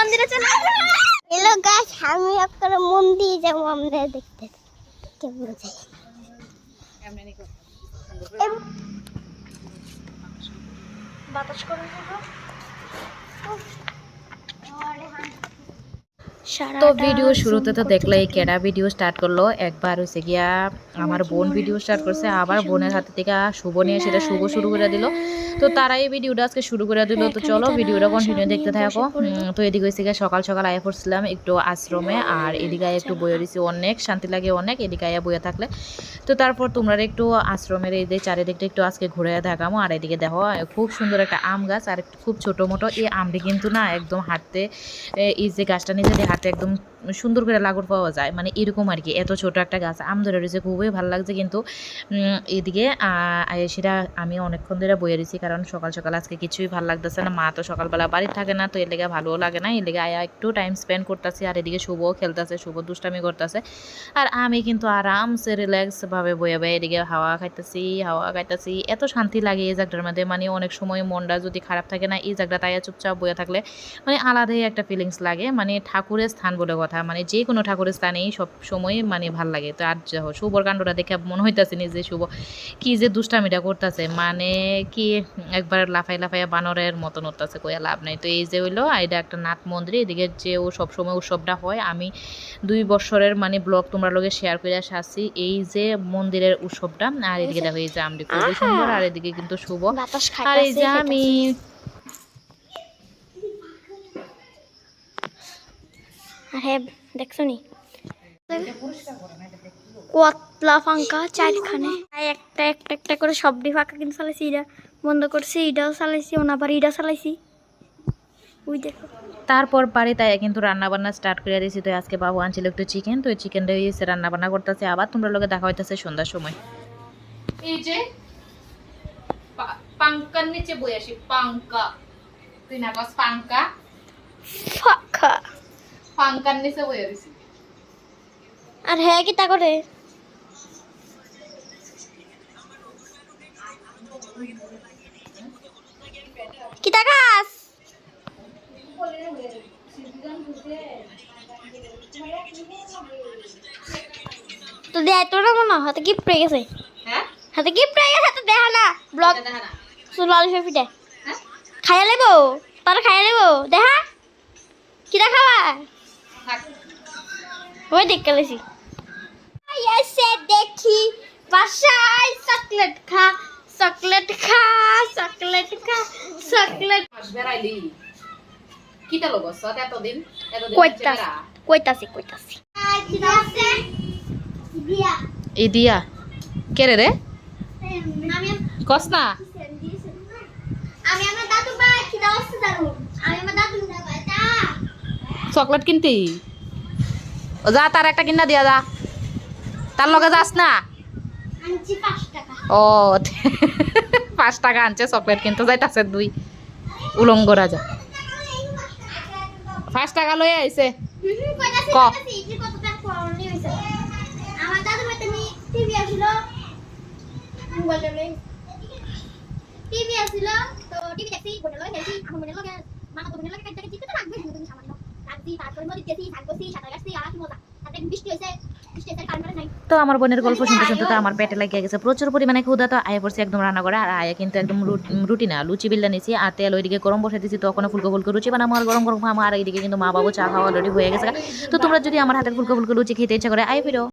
মন্দিরে চলে hello guys, আমি আপনারা মন্দির যাবো আমরা দেখতে কেমন যাই। বাতাস করে তো ভিডিও শুরুতে তো দেখলে এই কেডা ভিডিও স্টার্ট করলো, একবার হচ্ছে গিয়া আমার বোন ভিডিও স্টার্ট করছে, আবার বোনের হাতে থেকে শুভ নিয়ে সেটা শুভ শুরু করে দিল। তো তারাই ভিডিওটা আজকে শুরু করে দিল। তো চলো ভিডিওটা কন্টিনিউ দেখতে থাকো। তো এদিকে হচ্ছে গিয়ে সকাল সকাল আয়া পড়ছিলাম একটু আশ্রমে, আর এদিকে একটু বইয়ে দিছি, অনেক শান্তি লাগে অনেক এদিকে আয়া বইয়ে থাকলে। তো তারপর তোমরা একটু আশ্রমের এই যে চারিদিকটা একটু আজকে ঘুরে দেখামো। আর এদিকে দেখো খুব সুন্দর একটা আম গাছ, আর খুব ছোটো মোটো এই আমটি কিন্তু না একদম হাঁটতে, এই যে গাছটা নিচে দিয়ে হাঁটতে একদম সুন্দর করে লাগড় পাওয়া যায়, মানে এরকম আর কি। এত ছোট একটা গাছ আম ধরে রয়েছে, খুবই ভালো লাগছে। কিন্তু এদিকে সেটা আমি অনেকক্ষণ ধরে বইয়ে দিছি, কারণ সকাল সকাল আজকে কিছুই ভালো লাগতেছে না। মা তো সকালবেলা বাড়িতে থাকে না, তো এর লেগে ভালোও লাগে না, এর লেগে আয়া একটু টাইম স্পেন্ড করতেছি। আর এদিকে শুভও খেলতেছে, শুভ দুষ্টামি করতেছে, আর আমি কিন্তু আরামসে রিল্যাক্সভাবে বয়ে বয়ে এদিকে হাওয়া খাইতেছি। এত শান্তি লাগে এই জায়গাটার মধ্যে, মানে অনেক সময় মনটা যদি খারাপ থাকে না, এই জায়গাটা তাইয়া চুপচাপ বয়ে থাকলে মানে আলাদাই একটা ফিলিংস লাগে। মানে ঠাকুরের স্থান বলে কথা, মানে যে কোনো ঠাকুরের স্থানেই সব সময় মানে ভাল লাগে। তো আর শুভর কাণ্ডটা দেখে মনে হইতেছে নিজে শুভ কি যে দুষ্টামিটা করতেছে, মানে কি একবার লাফাইয়া বানরের মতন হতেছে, কইয়া লাভ নাই। তো এই যে হইলো এটা একটা নাথ মন্দির, এদিকে যে ও সবসময় উৎসবটা হয়, আমি 2 বছরের মানে ব্লগ তোমরা লোকে শেয়ার করে আসছি এই যে মন্দিরের উৎসবটা। আর এদিকে দেখো এই যে আমটি খুবই সুন্দর, আর এদিকে কিন্তু শুভ, আর এই যে আমি হ্যাঁ দেখছো নি কতলা ফাঙ্কা চারখানে একটা একটা একটা করে সবটি ফাঁকা, কিন্তু চালাইছি এটা বন্ধ করছি, এটাও চালাইছি, আবার এটা চালাইছি, ওই দেখো। তারপর পারে তাই কিন্তু রান্নাবান্না স্টার্ট করে দিয়েছি। তো আজকে বাবু আনছিল একটু চিকেন, তো চিকেনটা হয়েছে রান্নাবান্না করতেছে। আবার তোমরা লোকে দেখা হইতেছে সন্ধ্যার সময়। এই যে পাঙ্কার নিচে বই আসি, পাঙ্কা তুই না কস পাঙ্কা ফাঁকা পাঙ্কার নিচে বই আসি। আর হ্যাঁ কি তা করে কি তা গাছ তো দেয় তো না মনে হাতে গিফট পেয়ে গেছে, হ্যাঁ হাতে গিফট পেয়ে গেছে, তো দেখা না ব্লগ লাল ফিটে খাইয়া লেবো, তার খাইয়া লেবো দেখা কি দেখাবা ওই দেখ গেলেছি এসে দেখি বাসায় চকলেট খা চকলেট খা চকলেট খা চকলেট বেড়াইলি কি তা লগস এতদিন কইতাছি এই দিয়া কে রে কস না আমি আমার দাদু ভাই কি দাওস জানো, আমি আমার দাদু ভাই তা চকলেট কিনতি ও যা, তার একটা কিনা দিয়া যা, তার লগে যাস না। আনছি 5 টাকা ও 5 টাকা আনছে চকলেট কিনতে যাইতাছে 2 উলঙ্গ রাজা 5 টাকা লয়ে আইছে ক আমার দাদু ভাই তুমি টিভি আসিল মোবাইলটা লই টিভি আসিল, তো টিভি দেখছি বড় লই দেখছি আমি মনে লাগে মামা তো মনে লাগে কাটতে জিতে তো লাগবে তুমি সামান্য লাগছি, তারপরে মধ্যে গেছি থাকছি সাঁতার কাটছি, আর কি মজা তাতে বৃষ্টি হইছে, বৃষ্টি হইছে কারণ নাই। তো আমার বোনের গল্প শুনতে শুনতে তো আমার পেটে লাগিয়ে গেছে প্রচুর পরিমাণে ক্ষুধা। তো আয়া পড়ছি একদম রান্না করে, আর আয়া কিন্তু একদম রুটি না লুচি বিল্লা নিয়েছি, আর তেল ওইদিকে গরম বসে দিয়েছি, তখন ফুলকো ফুলকো লুচি বানাবো আর গরম গরম খাবো। আর এইদিকে কিন্তু মা বাবু চা খাওয়া অলরেডি হয়ে গেছে। তো তোমরা যদি আমার হাতের ফুলকো ফুলকো লুচি খেতে ইচ্ছা করে আয় ফিরো।